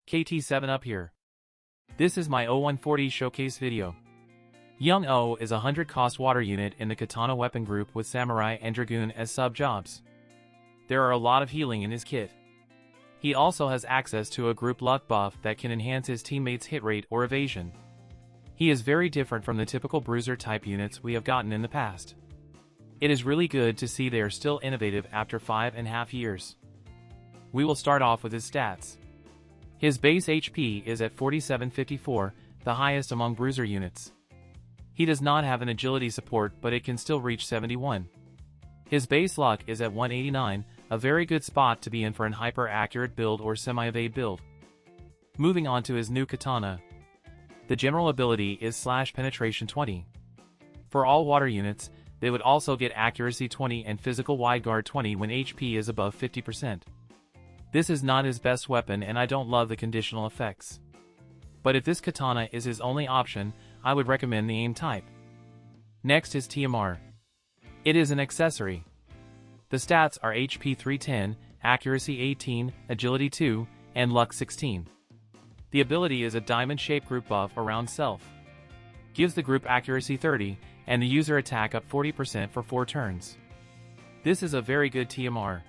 KT7 up here. This is my 0140 showcase video. Young O is a 100 cost water unit in the Katana weapon group with Samurai and Dragoon as sub-jobs. There are a lot of healing in his kit. He also has access to a group luck buff that can enhance his teammates' hit rate or evasion. He is very different from the typical bruiser type units we have gotten in the past. It is really good to see they are still innovative after 5.5 years. We will start off with his stats. His base HP is at 4754, the highest among bruiser units. He does not have an agility support, but it can still reach 71. His base luck is at 189, a very good spot to be in for an hyper-accurate build or semi-evade build. Moving on to his new katana. The general ability is /penetration 20. For all water units, they would also get accuracy 20 and physical wide guard 20 when HP is above 50%. This is not his best weapon and I don't love the conditional effects. But if this katana is his only option, I would recommend the aim type. Next is TMR. It is an accessory. The stats are HP 310, accuracy 18, agility 2, and luck 16. The ability is a diamond-shaped group buff around self. Gives the group accuracy 30, and the user attack up 40% for 4 turns. This is a very good TMR.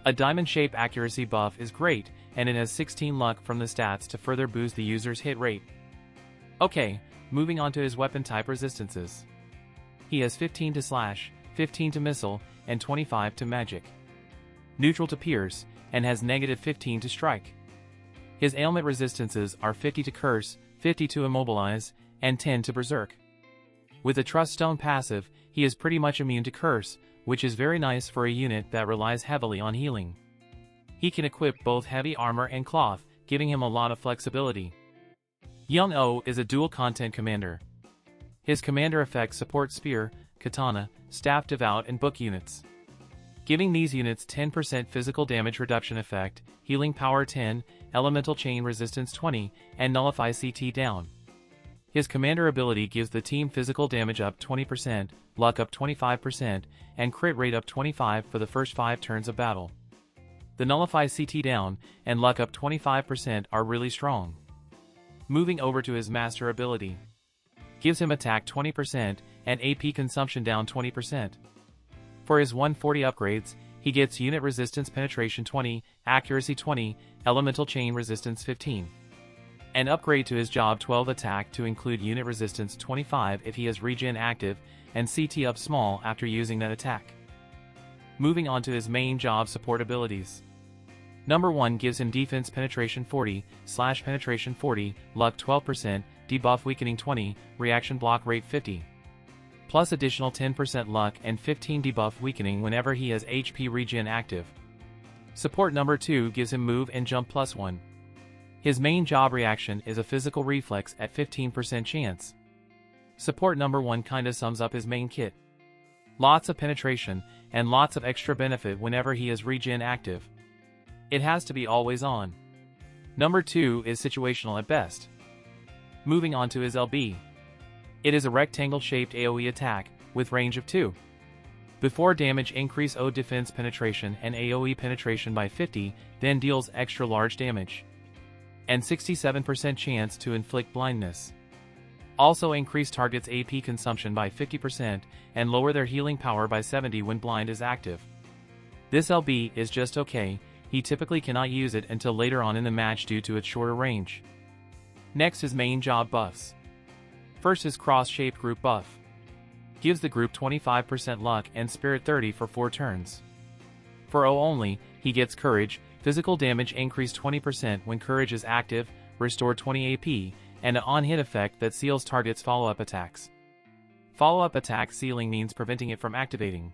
A diamond-shaped accuracy buff is great, and it has 16 luck from the stats to further boost the user's hit rate. Okay, moving on to his weapon type resistances. He has 15 to slash, 15 to missile, and 25 to magic. Neutral to pierce, and has negative 15 to strike. His ailment resistances are 50 to curse, 50 to immobilize, and 10 to berserk. With the Truststone passive, he is pretty much immune to curse, which is very nice for a unit that relies heavily on healing. He can equip both heavy armor and cloth, giving him a lot of flexibility. Young O is a dual content commander. His commander effects support spear, katana, staff devout and book units. Giving these units 10% physical damage reduction effect, healing power 10, elemental chain resistance 20, and nullify CT down. His commander ability gives the team physical damage up 20%, luck up 25%, and crit rate up 25 for the first 5 turns of battle. The nullify CT down and luck up 25% are really strong. Moving over to his master ability. Gives him attack 20% and AP consumption down 20%. For his 140 upgrades, he gets unit resistance penetration 20, accuracy 20, elemental chain resistance 15. An upgrade to his job 12 attack to include unit resistance 25 if he has regen active, and CT up small after using that attack. Moving on to his main job support abilities. Number 1 gives him defense penetration 40, slash penetration 40, luck 12%, debuff weakening 20, reaction block rate 50. Plus additional 10% luck and 15 debuff weakening whenever he has HP regen active. Support number 2 gives him move and jump +1. His main job reaction is a physical reflex at 15% chance. Support number 1 kinda sums up his main kit. Lots of penetration, and lots of extra benefit whenever he is regen active. It has to be always on. Number 2 is situational at best. Moving on to his LB. It is a rectangle-shaped AoE attack, with range of 2. Before damage increase O defense penetration and AoE penetration by 50, then deals extra large damage. And 67% chance to inflict blindness. Also increase target's AP consumption by 50% and lower their healing power by 70 when blind is active. This LB is just okay, he typically cannot use it until later on in the match due to its shorter range. Next is main job buffs. First is cross-shaped group buff. Gives the group 25% luck and spirit 30 for 4 turns. For O only, he gets courage, physical damage increase 20% when courage is active, restore 20 AP, and an on-hit effect that seals target's follow-up attacks. Follow-up attack sealing means preventing it from activating.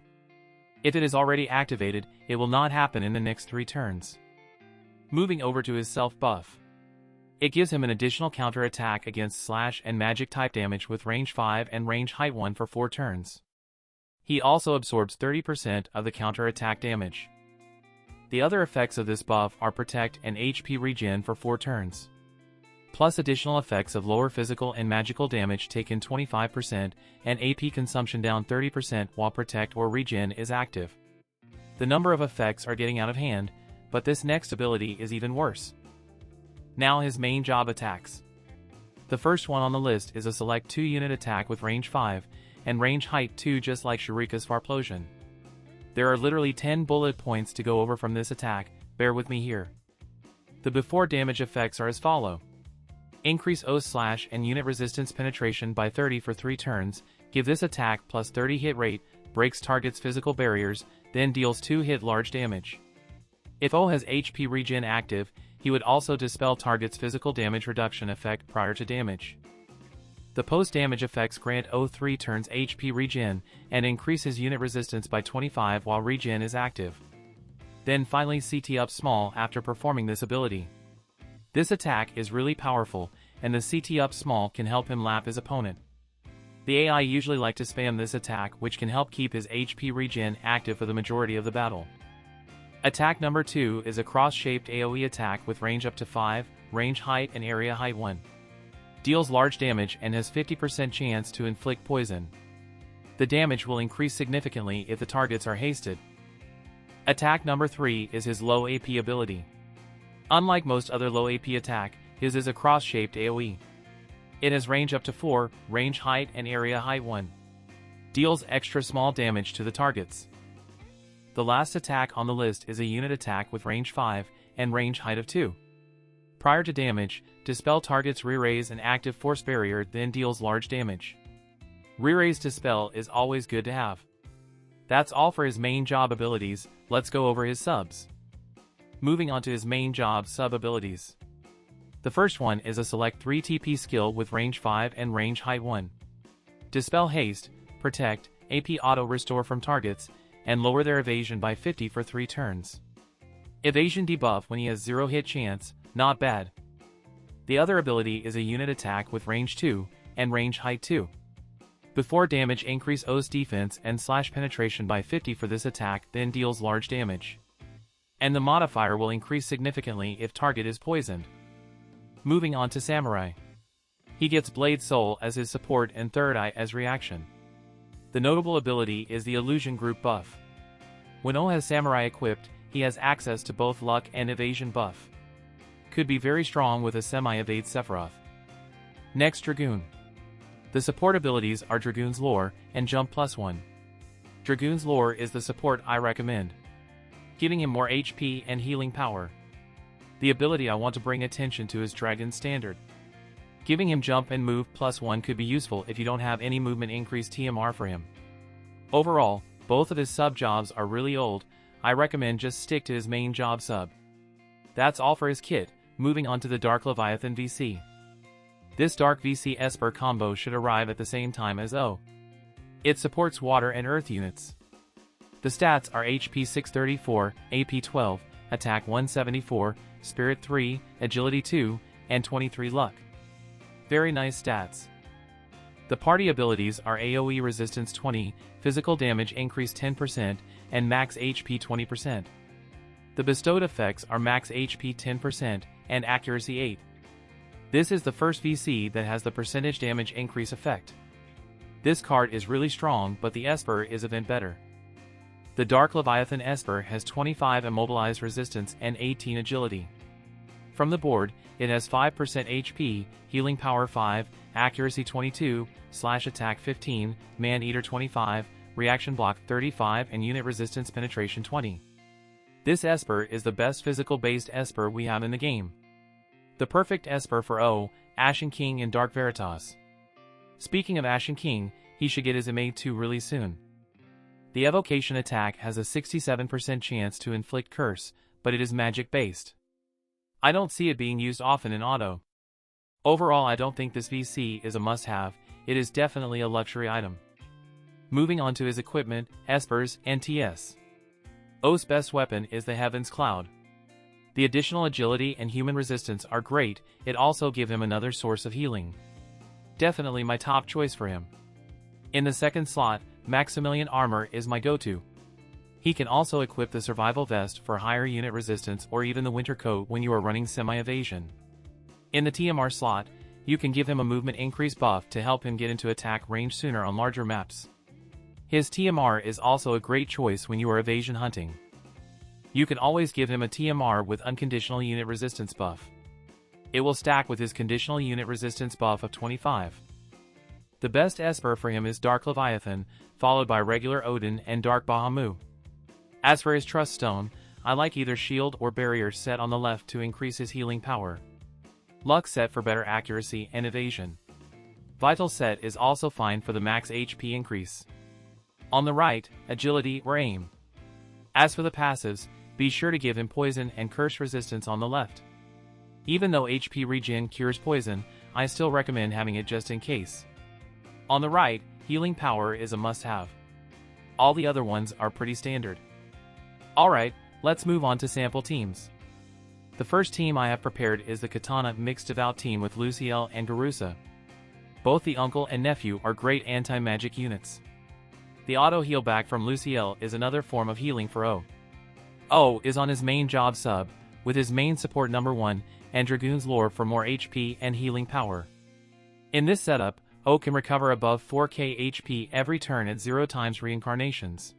If it is already activated, it will not happen in the next 3 turns. Moving over to his self-buff. It gives him an additional counter-attack against slash and magic type damage with range 5 and range height 1 for 4 turns. He also absorbs 30% of the counter-attack damage. The other effects of this buff are protect and HP regen for 4 turns. Plus additional effects of lower physical and magical damage taken 25% and AP consumption down 30% while protect or regen is active. The number of effects are getting out of hand, but this next ability is even worse. Now his main job attacks. The first one on the list is a select 2-unit attack with range 5, and range height 2 just like Shurecca's Farplosion. There are literally 10 bullet points to go over from this attack, bear with me here. The before damage effects are as follow. Increase O slash and unit resistance penetration by 30 for 3 turns, give this attack plus 30 hit rate, breaks target's physical barriers, then deals 2 hit large damage. If O has HP regen active, he would also dispel target's physical damage reduction effect prior to damage. The post-damage effects grant O 3 turns HP regen, and increase his unit resistance by 25 while regen is active. Then finally CT up small after performing this ability. This attack is really powerful, and the CT up small can help him lap his opponent. The AI usually like to spam this attack, which can help keep his HP regen active for the majority of the battle. Attack number 2 is a cross-shaped AoE attack with range up to 5, range height and area height 1. Deals large damage and has 50% chance to inflict poison. The damage will increase significantly if the targets are hasted. Attack number 3 is his low AP ability. Unlike most other low AP attack, his is a cross-shaped AoE. It has range up to 4, range height and area height 1. Deals extra small damage to the targets. The last attack on the list is a unit attack with range 5 and range height of 2. Prior to damage, dispel target's re-raise and active force barrier, then deals large damage. Re-raise dispel is always good to have. That's all for his main job abilities, let's go over his subs. Moving on to his main job sub abilities. The first one is a select 3 TP skill with range 5 and range height 1. Dispel haste, protect, AP auto restore from targets, and lower their evasion by 50 for 3 turns. Evasion debuff when he has 0 hit chance, not bad. The other ability is a unit attack with range 2 and range height 2. Before damage increase O's defense and slash penetration by 50 for this attack, then deals large damage. And the modifier will increase significantly if target is poisoned. Moving on to Samurai. He gets Blade Soul as his support and Third Eye as reaction. The notable ability is the Illusion Group buff. When O has Samurai equipped, he has access to both luck and evasion buff. Could be very strong with a semi-evade Sephiroth. Next, Dragoon. The support abilities are Dragoon's Lore and Jump +1. Dragoon's Lore is the support I recommend, giving him more HP and healing power. The ability I want to bring attention to is Dragon's Standard. Giving him jump and move +1 could be useful if you don't have any movement increase TMR for him. Overall, both of his sub jobs are really old, I recommend just stick to his main job sub. That's all for his kit, moving on to the Dark Leviathan VC. This Dark VC Esper combo should arrive at the same time as O. It supports water and earth units. The stats are HP 634, AP 12, Attack 174, Spirit 3, Agility 2, and 23 Luck. Very nice stats. The party abilities are AoE Resistance 20, Physical Damage Increase 10%, and Max HP 20%. The bestowed effects are Max HP 10% and Accuracy 8. This is the first VC that has the percentage damage increase effect. This card is really strong, but the Esper is event better. The Dark Leviathan Esper has 25 immobilized resistance and 18 agility. From the board, it has 5% HP, healing power 5, accuracy 22, slash attack 15, man-eater 25, reaction block 35 and unit resistance penetration 20. This Esper is the best physical-based Esper we have in the game. The perfect Esper for O, Ashen King and Dark Veritas. Speaking of Ashen King, he should get his MA2 really soon. The evocation attack has a 67% chance to inflict curse, but it is magic-based. I don't see it being used often in auto. Overall, I don't think this VC is a must-have, it is definitely a luxury item. Moving on to his equipment, Espers, and TS. O's best weapon is the Heaven's Cloud. The additional agility and human resistance are great, it also gives him another source of healing. Definitely my top choice for him. In the second slot, Maximilian Armor is my go-to. He can also equip the Survival Vest for higher unit resistance or even the Winter Coat when you are running semi-evasion. In the TMR slot, you can give him a movement increase buff to help him get into attack range sooner on larger maps. His TMR is also a great choice when you are evasion hunting. You can always give him a TMR with unconditional unit resistance buff. It will stack with his conditional unit resistance buff of 25. The best Esper for him is Dark Leviathan, followed by regular Odin and Dark Bahamut. As for his Truststone, I like either shield or barrier set on the left to increase his healing power. Luck set for better accuracy and evasion. Vital set is also fine for the max HP increase. On the right, agility or aim. As for the passives, be sure to give him poison and curse resistance on the left. Even though HP regen cures poison, I still recommend having it just in case. On the right, healing power is a must-have. All the other ones are pretty standard. Alright, let's move on to sample teams. The first team I have prepared is the Katana Mixed Devout team with Lucielle and Garusa. Both the uncle and nephew are great anti-magic units. The auto heal back from Lucielle is another form of healing for O. O is on his main job sub, with his main support number 1, and Dragoon's lore for more HP and healing power. In this setup, O can recover above 4k HP every turn at 0 times reincarnations.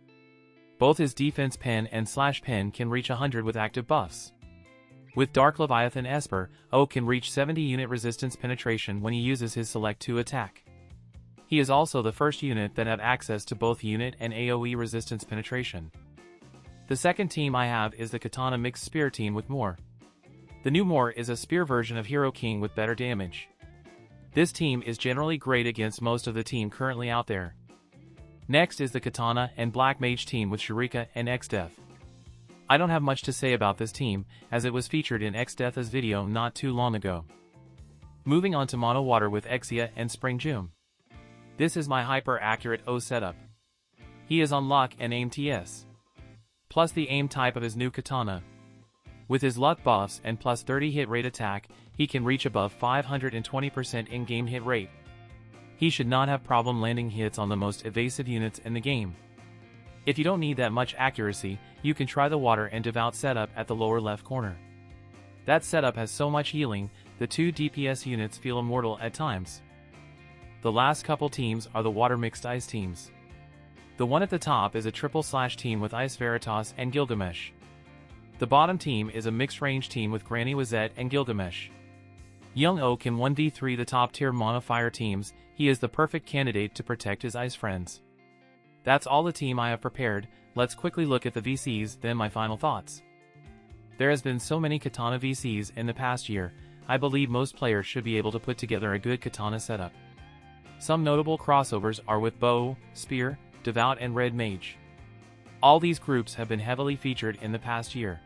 Both his defense pen and slash pen can reach 100 with active buffs. With Dark Leviathan Esper, O can reach 70 unit resistance penetration when he uses his Select 2 attack. He is also the first unit that have access to both unit and AoE resistance penetration. The second team I have is the Katana Mixed Spear team with Moore. The new Moore is a spear version of Hero King with better damage. This team is generally great against most of the team currently out there. Next is the Katana and Black Mage team with shurecca and exdeath. I don't have much to say about this team, as it was featured in exdeath's video not too long ago. Moving on to Mono Water with Exia and Spring June. This is my hyper-accurate O setup. He is on luck and aim TS. Plus the aim type of his new katana. With his luck buffs and plus 30 hit rate attack, he can reach above 520% in-game hit rate. He should not have problem landing hits on the most evasive units in the game. If you don't need that much accuracy, you can try the Water and Devout setup at the lower left corner. That setup has so much healing, the 2 DPS units feel immortal at times. The last couple teams are the Water Mixed Ice teams. The one at the top is a triple slash team with Ice Veritas and Gilgamesh. The bottom team is a mixed range team with Granny Wizette and Gilgamesh. Young O can 1v3 the top tier mono fire teams. He is the perfect candidate to protect his ice friends. That's all the team I have prepared. Let's quickly look at the VCs, then my final thoughts. There has been so many Katana VCs in the past year, I believe most players should be able to put together a good Katana setup. Some notable crossovers are with Bow, Spear, Devout and Red Mage. All these groups have been heavily featured in the past year.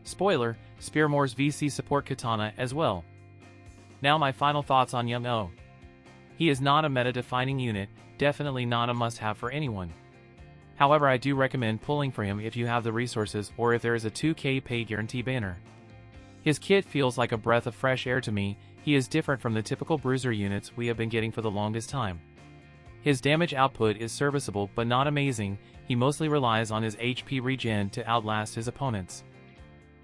Spoiler, Spearmore's VC support Katana as well. Now my final thoughts on Young O. He is not a meta-defining unit, definitely not a must-have for anyone. However, I do recommend pulling for him if you have the resources or if there is a 2k pay guarantee banner. His kit feels like a breath of fresh air to me. He is different from the typical bruiser units we have been getting for the longest time. His damage output is serviceable but not amazing. He mostly relies on his HP regen to outlast his opponents.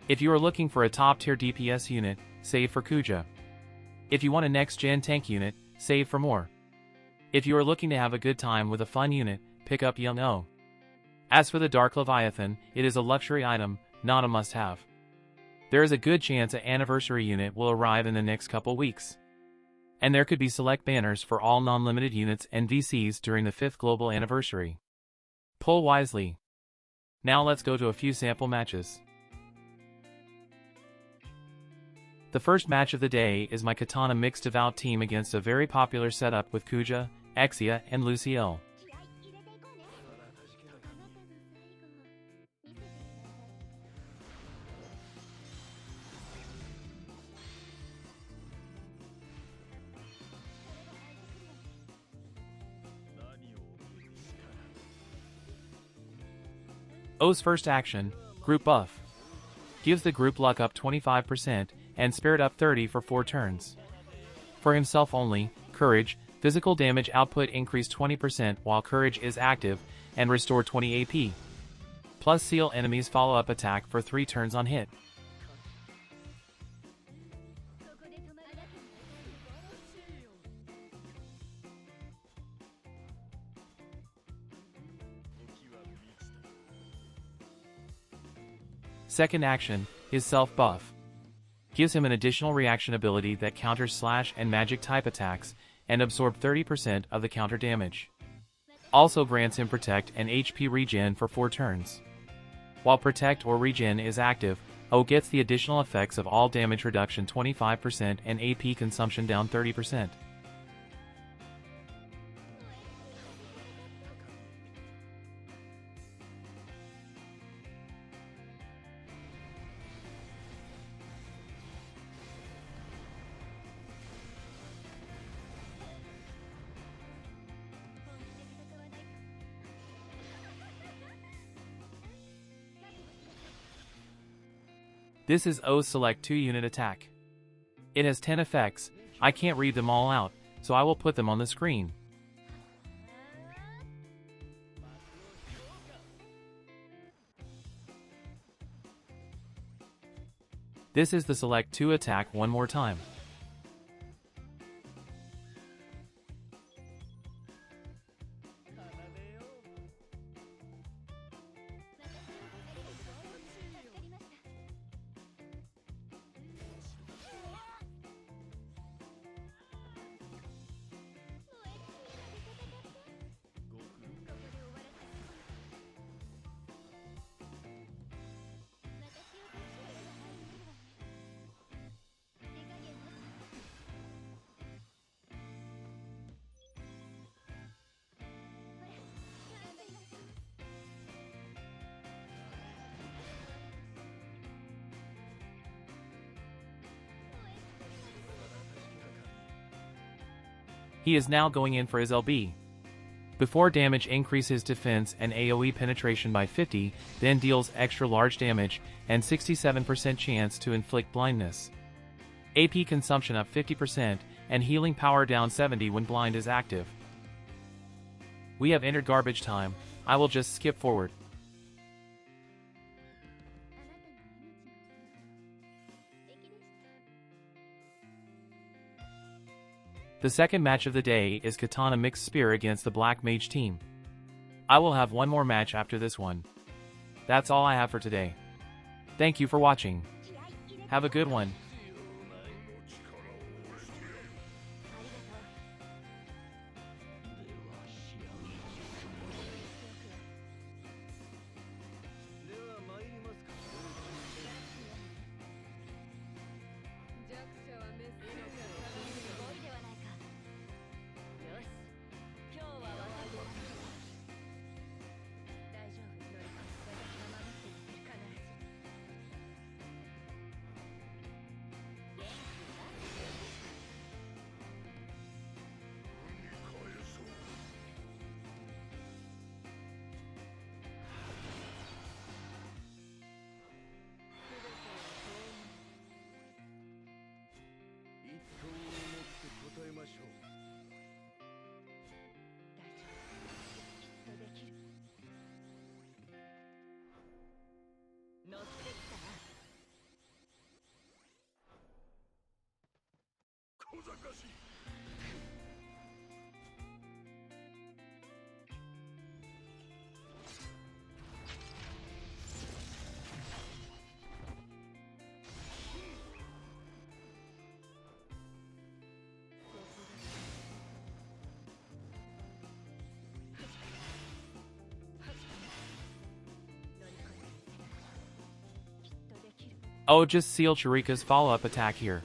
If you are looking for a top tier DPS unit, save for Kuja. If you want a next gen tank unit, save for Moore. If you are looking to have a good time with a fun unit, pick up Young O. As for the Dark Leviathan, it is a luxury item, not a must-have. There is a good chance an anniversary unit will arrive in the next couple weeks. And there could be select banners for all non-limited units and VCs during the 5th global anniversary. Pull wisely. Now let's go to a few sample matches. The first match of the day is my Katana Mixed Devout team against a very popular setup with Kuja, Exia, and Lucielle. O's first action, Group Buff. Gives the group luck up 25% and spirit up 30 for 4 turns. For himself only, Courage, physical damage output increased 20% while Courage is active, and restore 20 AP. Plus seal enemies follow-up attack for 3 turns on hit. Second action, his self buff. gives him an additional reaction ability that counters slash and magic type attacks, and absorb 30% of the counter damage. Also grants him protect and HP regen for 4 turns. While protect or regen is active, O gets the additional effects of all damage reduction 25% and AP consumption down 30%. This is O's select 2 unit attack. It has 10 effects. I can't read them all out, so I will put them on the screen. This is the select 2 attack one more time. He is now going in for his LB. Before damage increases defense and AoE penetration by 50, then deals extra large damage, and 67% chance to inflict blindness. AP consumption up 50%, and healing power down 70 when blind is active. We have entered garbage time. I will just skip forward. The second match of the day is Katana Mixed Spear against the Black Mage team. I will have one more match after this one. That's all I have for today. Thank you for watching. Have a good one. Oh, just seal Shurecca's follow-up attack here.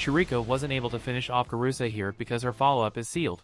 Shurecca wasn't able to finish off Karusa here because her follow-up is sealed.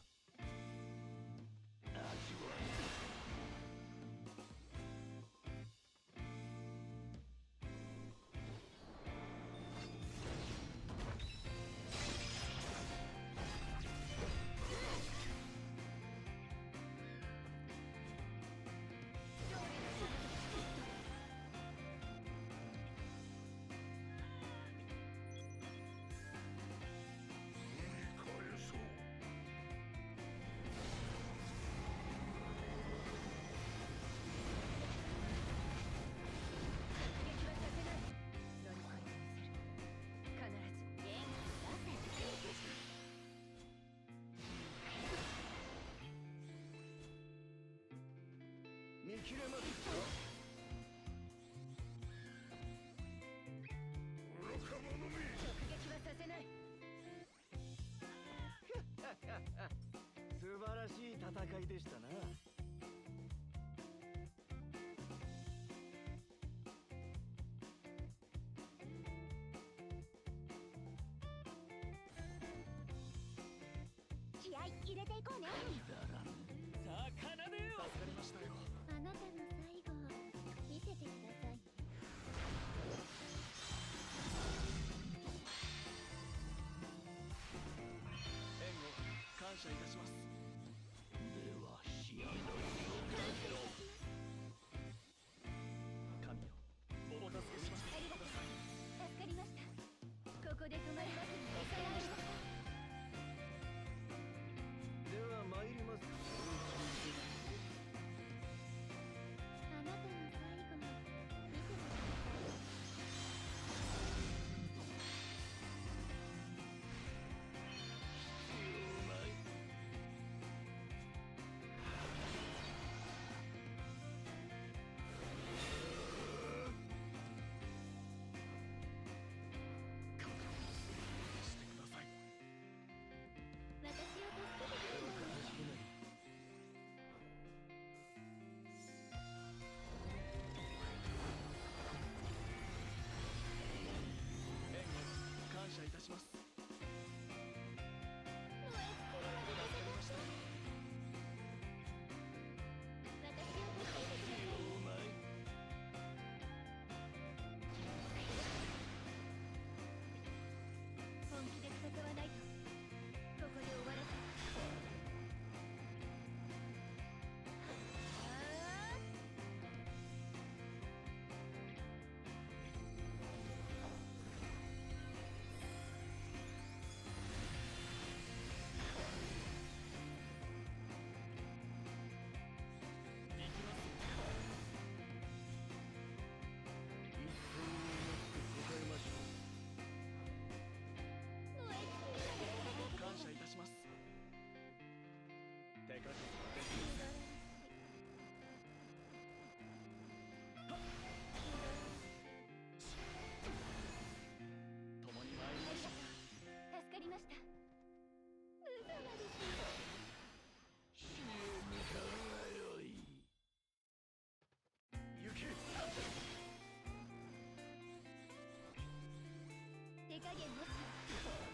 切れます。愚か者め。直撃はさせない。素晴らしい戦いでしたな。気合い入れていこうね。さあ奏でよ。助かりましたよ。あなたの最後見せてください。援護感謝いたします。では死の字をかけろ。神よ、お助けします。ありがとう。助かりました。ここで止まります。助かりました。では参ります。あなたの最後見せてください。うまい。してください。私を助けてください。援護感謝いたします。燃え尽きるまで出せました。私を助けてください。うまい。本気で戦わないとここで終わらせる。感謝いたします。手加減はでき共に参りましょう。助かりました。無様です。死へ向かうがよい。行け。手加減なし。